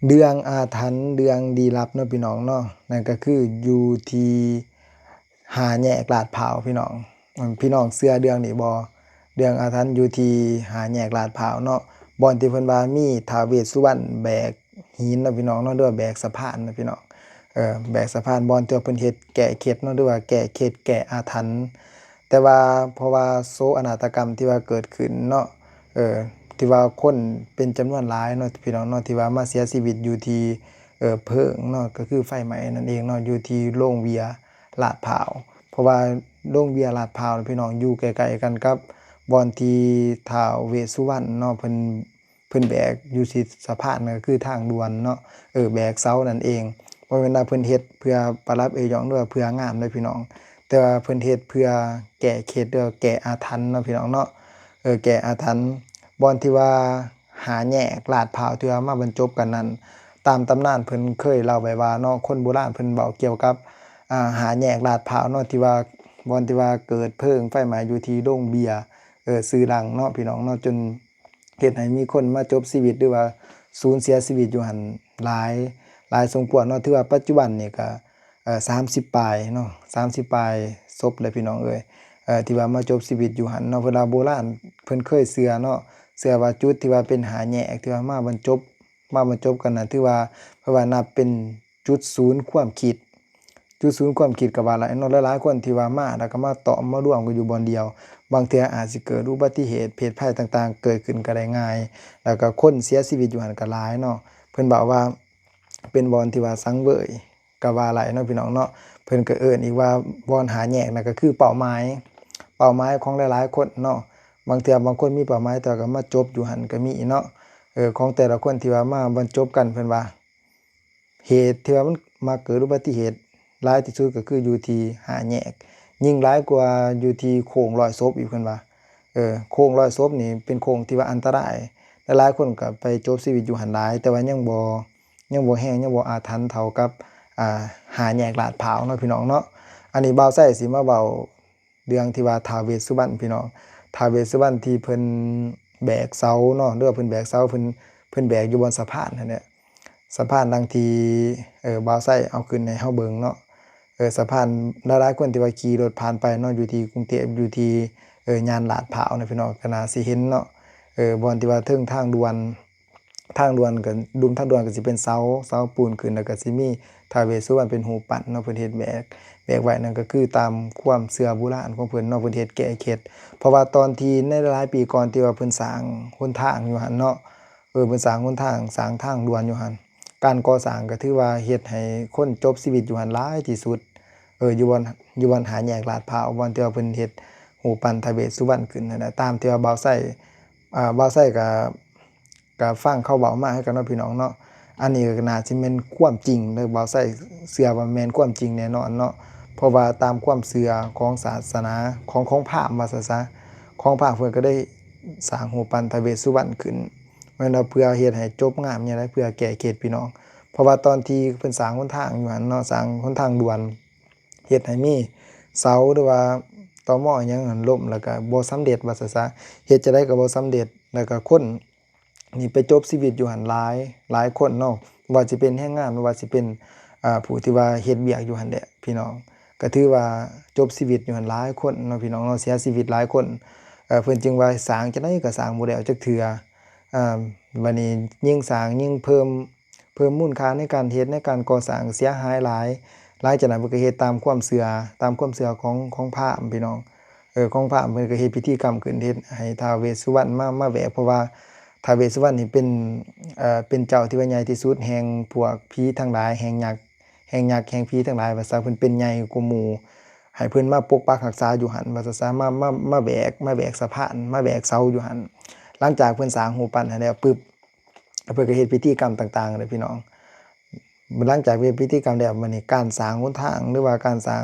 เรื่องอาถรรพ์เรื่องลี้ลับเนาะพี่น้องเนาะนั่นก็คืออยู่ที่5แยกลาดพร้าวพี่น้องพี่น้องเชื่อเรื่องนี้บ่เรื่องอาถรรพ์อยู่ที่5แยกลาดพร้าวเนาะบ่อนที่เพิ่นว่ามีท้าวเวสสุวรรณแบกหินเนาะพี่น้องเนาะหรือว่าแบกสะพานเนาะพี่น้องแบกสะพานบ่อนที่ว่าเพิ่นเฮ็ดแก้เคล็ดเนาะหรือว่าแก้เคล็ดแก้อาถรรพ์แต่ว่าเพราะว่าโศกนาฏกรรมที่ว่าเกิดขึ้นเนาะที่ว่าคนเป็นจำนวนหลายเนาะพี่น้องเนาะที่ว่ามาเสียชีวิตอยู่ที่เพลิงเนาะก็คือไฟไหม้นั่นเองเนาะอยู่ที่โรงเบียร์ลาดพร้าวเพราะว่าโรงเบียร์ลาดพร้าวพี่น้องอยู่ใกล้ๆกันกับบ่อนที่ท้าวเวสสุวรรณเนาะเพิ่นแบกอยู่ที่สะพานก็คือทางด่วนเนาะแบกเสานั่นเองบ่แม่นว่าเพิ่นเฮ็ดเพื่อประดับยองหรือว่าเพื่องามเด้อพี่น้องแต่ว่าเพิ่นเฮ็ดเพื่อแก้เคล็ดหรือว่าแก้อาถรรพ์เนาะพี่น้องเนาะแก้อาถรรพ์บ่อนที่ว่า5แยกลาดพร้าวที่ว่ามาบรรจบกันนั้นตามตำนานเพิ่นเคยเล่าไว้ว่าเนาะคนโบราณเพิ่นเว้าเกี่ยวกับ5แยกลาดพร้าวเนาะที่ว่าบ่อนที่ว่าเกิดเพลิงไฟไหม้อยู่ที่โรงเบียร์ชื่อดังเนาะพี่น้องเนาะจนเฮ็ดให้มีคนมาจบชีวิตหรือว่าสูญเสียชีวิตอยู่หั่นหลายสมควรเนาะถือว่าปัจจุบันนี่ก็30ปลายเนาะ30ปลายศพเลยพี่น้องเอ้ยที่ว่ามาจบชีวิตอยู่หั่นเนาะเวลาโบราณเพิ่นเคยเชื่อเนาะเชื่อว่าจุดที่ว่าเป็น5แยกที่ว่ามาบรรจบกันน่ะถือว่าเพราะว่านับเป็นจุดศูนย์ความคิดจุดศูนย์ความคิดก็ว่าหลายเนาะหลายๆคนที่ว่ามาแล้วก็มาตอมมารวมกันอยู่บ่อนเดียวบางเทื่ออาจสิเกิดอุบัติเหตุเพศภัยต่างๆเกิดขึ้นก็ได้ง่ายแล้วก็คนเสียชีวิตอยู่หั่นก็หลายเนาะเพิ่นบอกว่าเป็นบ่อนที่ว่าสังเวยก็ว่าหลายเนาะพี่น้องเนาะเพิ่นก็เอิ้นอีกว่าบ่อน5แยกนั่นก็คือเป้าหมายของหลายๆคนเนาะบางเทื่อบางคนมีเป้าหมายแต่ก็มาจบอยู่หั่นก็มีเนาะของแต่ละคนที่ว่ามาบรรจบกันเพิ่นว่าเหตุที่ว่ามันมาเกิดอุบัติเหตุหลายที่สุดก็คืออยู่ที่5แยกยิ่งหลายกว่าอยู่ที่โค้งร้อยศพอีกเพิ่นว่าโค้งร้อยศพนี่เป็นโค้งที่ว่าอันตรายหลายๆคนก็ไปจบชีวิตอยู่หั่นหลายแต่ว่ายังบ่แรงยังบ่อาถรรพ์เท่ากับ5แยกลาดพร้าวเนาะพี่น้องเนาะอันนี้บ่าวไส้สิมาเว้าเรื่องที่ว่าท้าวเวสสุวรรณพี่น้องท้าวเวสสุวรรณที่เพิ่นแบกเสาเนาะหรือว่าเพิ่นแบกเสาเพิ่นแบกอยู่บนสะพานนั่นแหละสะพานดังที่บ่าวไส้เอาขึ้นให้เฮาเบิ่งเนาะสะพานหลายๆคนที่ว่าขี่รถผ่านไปเนาะอยู่ที่กรุงเทพอยู่ที่ย่านลาดพร้าวนะพี่น้องก็น่าสิเห็นเนาะบ่อนที่ว่าถึงทางด่วนก็ดุมทางด่วนก็สิเป็นเสาปูนขึ้นแล้วก็สิมีท้าวเวสสุวรรณเป็นรูปปั้นเนาะเพิ่นเฮ็ดแบกไว้นั่นก็คือตามความเชื่อโบราณของเพิ่นเนาะเพิ่นเฮ็ดแก้เคล็ดเพราะว่าตอนที่ในหลายๆปีก่อนที่ว่าเพิ่นสร้างหนทางอยู่หั่นเนาะเพิ่นสร้างหนทางสร้างทางด่วนอยู่หั่นการก่อสร้างก็ถือว่าเฮ็ดให้คนจบชีวิตอยู่หั่นหลายที่สุดอยู่บน5แยกลาดพร้าวบ่อนที่ว่าเพิ่นเฮ็ดรูปปั้นท้าวเวสสุวรรณขึ้นนั่นน่ะตามที่ว่าบ่าวไส้ก็ฟังเขาเว้ามาคือกันเนาะพี่น้องเนาะอันนี้ก็น่าสิแม่นความจริงเด้อบ่าวไส้เชื่อว่าแม่นความจริงแน่นอนเนาะเพราะว่าตามความเชื่อของศาสนาของพราหมณ์ว่าซะของพราหมณ์เพิ่นก็ได้สร้างรูปปั้นท้าวเวสสุวรรณขึ้นแม่นว่าเพื่อเฮ็ดให้จบงามหยังได้เพื่อแก้เคล็ดพี่น้องเพราะว่าตอนที่เพิ่นสร้างหนทางอยู่หั่นเนาะสร้างหนทางด่วนเฮ็ดให้มีเสาหรือว่าตอหม้ออิหยังหั่นล่มแล้วก็บ่สำเร็จว่าซะเฮ็ดจั่งใดก็บ่สำเร็จแล้วก็คนนี่ไปจบชีวิตอยู่หั่นหลายคนเนาะว่าสิเป็นแรงงานว่าสิเป็นผู้ที่ว่าเฮ็ดเวียกอยู่หั่นแหละพี่น้องก็ถือว่าจบชีวิตอยู่หั่นหลายคนเนาะพี่น้องเนาะเสียชีวิตหลายคนเพิ่นจึงว่าสร้างจั่งใดก็สร้างบ่แล้วจักเทื่อบัดนี้ยิ่งสร้างยิ่งเพิ่มมูลค่าในการเฮ็ดในการก่อสร้างเสียหายหลายจากนั้นเพิ่นก็เฮ็ดตามความเชื่อของพราหมณ์พี่น้องของพราหมณ์เพิ่นก็เฮ็ดพิธีกรรมขึ้นเฮ็ดให้ท้าวเวสสุวรรณมาแหวกเพราะว่าท้าวเวสสุวรรณนี่เป็นเจ้าที่ว่าใหญ่ที่สุดแห่งพวกผีทั้งหลายแห่งยักษ์แห่งผีทั้งหลายว่าซะเพิ่นเป็นใหญ่กว่าหมู่ให้เพิ่นมาปกปักรักษาอยู่หั่นว่าซะมาแบกสะพานมาแบกเสาอยู่หั่นหลังจากเพิ่นสร้างรูปปั้นให้แล้วปึ๊บเพิ่นก็เฮ็ดพิธีกรรมต่างๆเลยพี่น้องหลังจากเฮ็ดพิธีกรรมแล้วบัดนี้การสร้างหนทางหรือว่าการสร้าง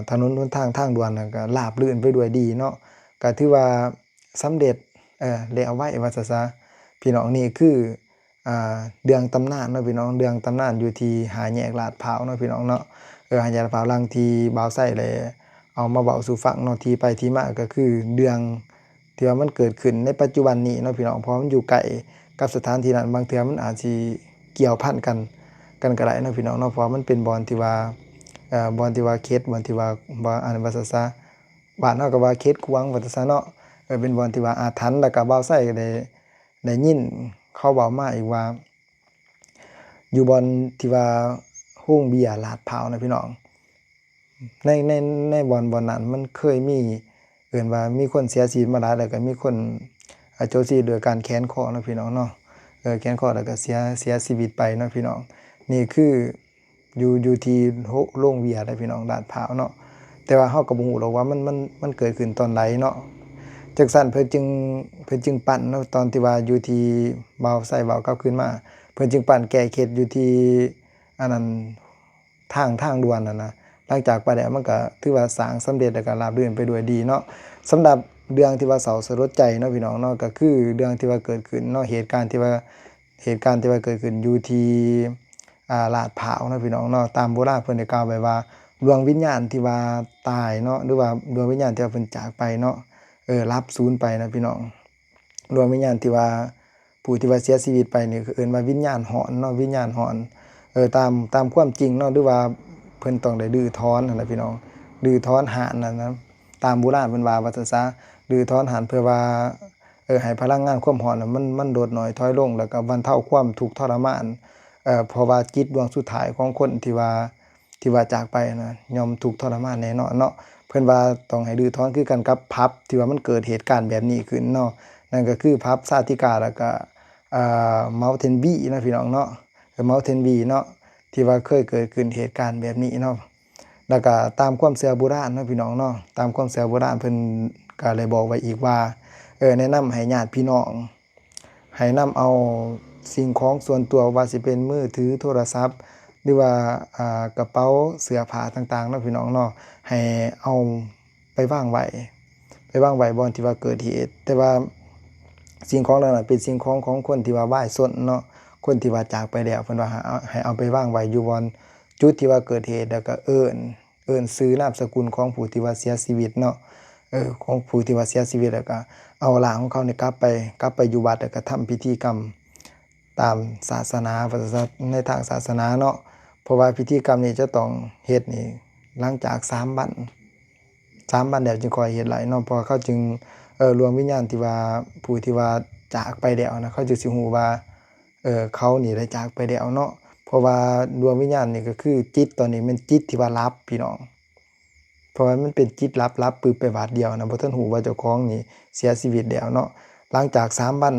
ถนนหนทางด่วนน่ะก็ราบรื่นไปด้วยดีเนาะก็ถือว่าสำเร็จแล้วไว้ว่าซะพี่น้องนี่คือเรื่องตำนานเนาะพี่น้องเรื่องตำนานอยู่ที่5แยกลาดพร้าวเนาะพี่น้องเนาะ5แยกลาดพร้าวหลังที่บ่าวไส้ได้เอามาเว้าสู่ฟังเนาะที่ไปที่มาก็คือเรื่องที่ว่ามันเกิดขึ้นในปัจจุบันนี้เนาะพี่น้องเพราะมันอยู่ใกล้กับสถานที่นั้นบางเทื่อมันอาจสิ เกี่ยวพันกันก็ได้เนาะพี่น้องเนาะเพราะมันเป็นบอนที่ว่าบอนที่ว่าเคสบอนที่ว่าบ่อ่านภาษาบ้านเฮาก็ว่าเคสควงว่าซั่นเนาะเป็นบอนที่ว่าอาถรรพ์แล้วก็บ่าวไส้ก็ได้ยินเขาเว้ามาอีกว่าอยู่บอนที่ว่าโรงเบียร์ลาดพร้าวนะพี่น้องในบ่อนนั้นมันเคยมีเอิ้นว่ามีคนเสียชีวิตมาหลายแล้วก็มีคนเจ้าชีวิตด้วยการแขวนคอเนาะพี่น้องเนาะแขวนคอแล้วก็เสียชีวิตไปเนาะพี่น้องนี่คืออยู่ที่โรงเบียร์ได้พี่น้องลาดพร้าวเนาะแต่ว่าเฮาก็บ่ฮู้หรอกว่ามันเกิดขึ้นตอนใดเนาะจักซั่นเพิ่นจึงปั้นเนาะตอนที่ว่าอยู่ที่บ่าวไส้บ่าวกลับคืนมาเพิ่นจึงปั้นแก้เคล็ดอยู่ที่อันนั้นทางด่วนนั่นนะหลังจากไปแล้วมันก็ถือว่าสร้างสำเร็จแล้วก็ราบรื่นไปด้วยดีเนาะสำหรับเรื่องที่ว่าเศร้าสลดใจเนาะพี่น้องเนาะก็คือเรื่องที่ว่าเกิดขึ้นเนาะเหตุการณ์ที่ว่าเกิดขึ้นอยู่ที่ลาดพร้าวเนาะพี่น้องเนาะตามโบราณเพิ่นได้กล่าวไว้ว่าดวงวิญญาณที่ว่าตายเนาะหรือว่าดวงวิญญาณที่ว่าเพิ่นจากไปเนาะรับสูญไปนะพี่น้องดวงวิญญาณที่ว่าผู้ที่ว่าเสียชีวิตไปนี่คือเอิ้นว่าวิญญาณหอนเนาะวิญญาณหอนตามความจริงเนาะหรือว่าเพิ่นต้องได้ดื้อถอนนั่นแหละพี่น้องดื้อถอนหานนั่นนะตามโบราณเพิ่นว่าซั่นซะดื้อถอนหานเพื่อว่าให้พลังงานความร้อนน่ะมันลดน้อยถอยลงแล้วก็บรรเทาความทุกข์ทรมานเพราะว่าจิตดวงสุดท้ายของคนที่ว่าจากไปนะย่อมทุกข์ทรมานแน่นอนเนาะเพิ่นว่าต้องให้ดื้อถอนคือกันกับผับที่ว่ามันเกิดเหตุการณ์แบบนี้ขึ้นเนาะนั่นก็คือผับสาธิกาแล้วก็Mountain Bee นะพี่น้องเนาะMountain Bee เนาะที่ว่าเคยเกิดขึ้นเหตุการณ์แบบนี้เนาะแล้วก็ตามความเชื่อโบราณเนาะพี่น้องเนาะตามความเชื่อโบราณเพิ่นก็เลยบอกไว้อีกว่าแนะนำให้ญาติพี่น้องให้นำเอาสิ่งของส่วนตัวว่าสิเป็นมือถือโทรศัพท์หรือว่ากระเป๋าเสื้อผ้าต่างๆเนาะพี่น้องเนาะให้เอาไปวางไว้บ่อนที่ว่าเกิดเหตุแต่ว่าสิ่งของเหล่านั้นเป็นสิ่งของคนที่ว่าว่ายสนเนาะคนที่ว่าจากไปแล้วเพิ่นว่าให้เอาไปวางไว้อยู่บอนจุดที่ว่าเกิดเหตุแล้วก็เอิ้นชื่อนามสกุลของผู้ที่ว่าเสียชีวิตเนาะของผู้ที่ว่าเสียชีวิตแล้วก็เอาร่างของเขานี่กลับไปอยู่วัดแล้วก็ทำพิธีกรรมตามศาสนาในทางศาสนาเนาะเพราะว่าพิธีกรรมนี้จะต้องเฮ็ดนี่หลังจาก3วันแล้วจึงค่อยเฮ็ดหลายเนาะเพราะเขาจึงรวมวิญญาณที่ว่าผู้ที่ว่าจากไปแล้วนะเขาจึงสิฮู้ว่าเขานี่ได้จากไปแล้วเนาะเพราะว่าดวงวิญญาณนี่ก็คือจิตตอนนี้เป็นจิตที่ว่าลับพี่น้องเพราะว่ามันเป็นจิตลับปึ๊บไปบาดเดียวนะบ่ทันฮู้ว่าเจ้าของนี่เสียชีวิตแล้วเนาะหลังจาก3วัน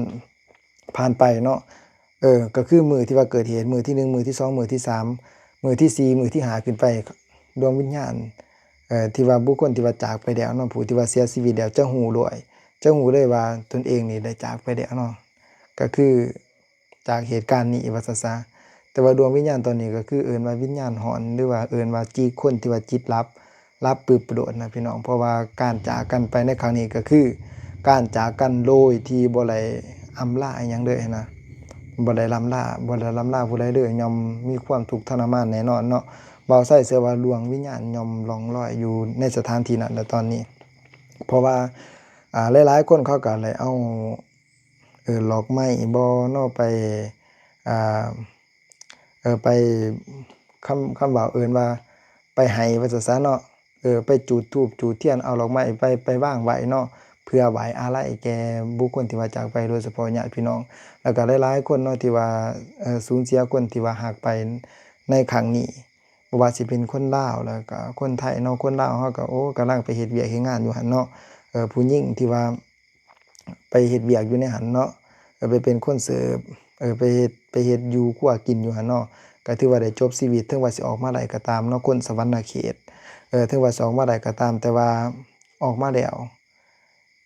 ผ่านไปเนาะก็คือมื้อที่ว่าเกิดเหตุมื้อที่1มื้อที่2มื้อที่3มื้อที่4มื้อที่5ขึ้นไปดวงวิญญาณที่ว่าบุคคลที่ว่าจากไปแล้วเนาะผู้ที่ว่าเสียชีวิตแล้วจะฮู้เลยว่าตนเองนี่ได้จากไปแล้วเนาะก็คือจากเหตุการณ์นี้ว่าซั่นซะแต่ว่าดวงวิญญาณตอนนี้ก็คือเอิ้นว่าวิญญาณหอนหรือว่าเอิ้นว่าจิตคนที่ว่าจิตลับปึ๊บโดดนะพี่น้องเพราะว่าการจากกันไปในครั้งนี้ก็คือการจากกันโดยที่บ่ได้อำลาอิหยังเลยนะบ่ได้ล้ำลาผู้ใดเลยย่อมมีความทุกข์ทรมานแน่นอนเนาะบ่าวไส้เชื่อว่าดวงวิญญาณย่อมล่องลอยอยู่ในสถานที่นั้นแล้วตอนนี้เพราะว่าหลายๆคนเขาก็เลยเอาหลอกไม้บ่เนาะไปไปคำว่าเอิ้นว่าไปให้ว่าซั่นซะเนาะไปจุดธูปจุดเทียนเอาดอกไม้ไปวางไว้เนาะเพื่อไว้อาลัยแก่บุคคลที่ว่าจากไปโดยเฉพาะญาติพี่น้องแล้วก็หลายๆคนเนาะที่ว่าสูญเสียคนที่ว่าจากไปในครั้งนี้บ่ว่าสิเป็นคนลาวแล้วก็คนไทยเนาะคนลาวเขาก็กำลังไปเฮ็ดเวียกเฮ็ดงานอยู่หั่นเนาะผู้หญิงที่ว่าไปเฮ็ดเวียกอยู่ในหันเนาะไปเป็นคนเสิร์ฟไปเฮ็ดอยู่ครัวกินอยู่หันเนาะก็ถือว่าได้จบชีวิตถึงว่าสิออกมาได้ก็ตามเนาะคนสวรรณเขตถึงว่าสิออกมาได้ก็ตามแต่ว่าออกมาแล้ว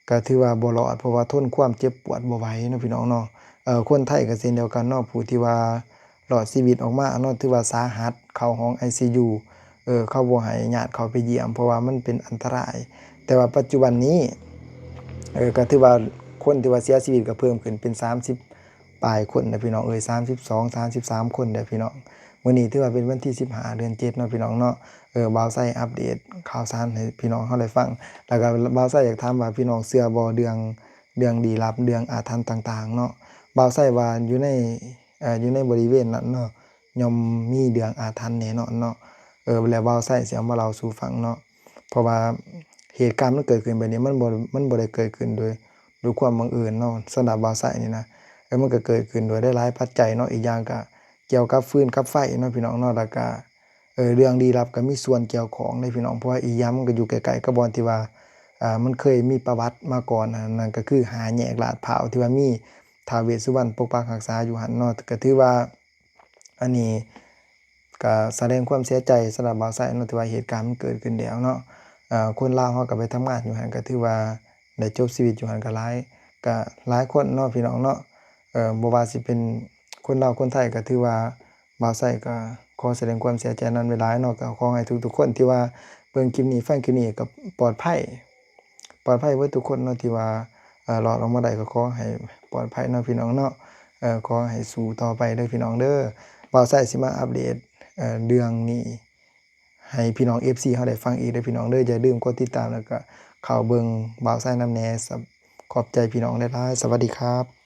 ก็ถือว่าบ่รอดเพราะว่าทนความเจ็บปวดบ่ไหวเนาะพี่น้องเนาะคนไทยก็เช่นเดียวกันเนาะผู้ที่ว่ารอดชีวิตออกมาเนาะถือว่าสาหัสเข้าห้อง ICU เขาบ่ให้ญาติเขาไปเยี่ยมเพราะว่ามันเป็นอันตรายแต่ว่าปัจจุบันนี้ก็ถือว่าคนที่ว่าเสียชีวิตก็เพิ่มขึ้นเป็น30ปลายคนนะพี่น้อง32 33คนเด้อพี่น้องมื้อนี้ถือว่าเป็นวันที่15เดือน7เนาะพี่น้องเนาะบ่าวไส้อัปเดตข่าวสารให้พี่น้องเฮาได้ฟังแล้วก็บ่าวไส้อยากถามว่าพี่น้องเชื่อบ่เรื่องลี้ลับเรื่องอาถรรพ์ต่างๆเนาะบ่าวไส้ว่าอยู่ใน อยู่ในบริเวณนั้นเนาะย่อมมีเรื่องอาถรรพ์แน่นอนเนาะแล้วบ่าวไส้สิเอามาเล่าสู่ฟังเนาะเพราะว่าเหตุการณ์มันเกิดขึ้นแบบนี้มันบ่ได้เกิดขึ้นโดยความบังเอิญเนาะสำหรับบ่าวไส้นี่นะมันก็เกิดขึ้นโดยหลายๆปัจจัยเนาะอีกอย่างก็เกี่ยวกับฟืนกับไฟเนาะพี่น้องเนาะแล้วก็เรื่องลี้ลับก็มีส่วนเกี่ยวข้องเด้พี่น้องเพราะว่าอีกอย่างมันก็อยู่ใกล้ๆกับบ่อนที่ว่ามันเคยมีประวัติมาก่อนนั่นก็คือหาแยกลาดพร้าวที่ว่ามีท้าวเวสสุวรรณปกปักรักษาอยู่หั่นเนาะก็ถือว่าอันนี้ก็แสดงความเสียใจสำหรับบ่าวไส้เนาะที่ว่าเหตุการณ์มันเกิดขึ้นแล้วเนาะคนลาวเขาก็ไปทำงานอยู่หั่นก็ถือว่าได้จบชีวิตอยู่หั่นก็หลายคนเนาะพี่น้องเนาะบ่ว่าสิเป็นคนลาวคนไทยก็ถือว่าบ่าวไส้ก็ขอแสดงความเสียใจนำหลายๆเนาะก็ขอให้ทุกๆคนที่ว่าเบิ่งคลิปนี้ฟังคลิปนี้ก็ปลอดภัยเบิดทุกคนเนาะที่ว่ารอดออกมาได้ก็ขอให้ปลอดภัยเนาะพี่น้องเนาะขอให้สู้ต่อไปเด้อพี่น้องเด้อบ่าวไส้สิมาอัปเดตเรื่องนี้ให้พี่น้อง FC เขาได้ฟังอีกเด้อพี่น้องเด้ออย่าลืมกดติดตามแล้วก็เข้าเบิ่งบ่าวไส้นำแหน่ขอบใจพี่น้องหลายๆสวัสดีครับ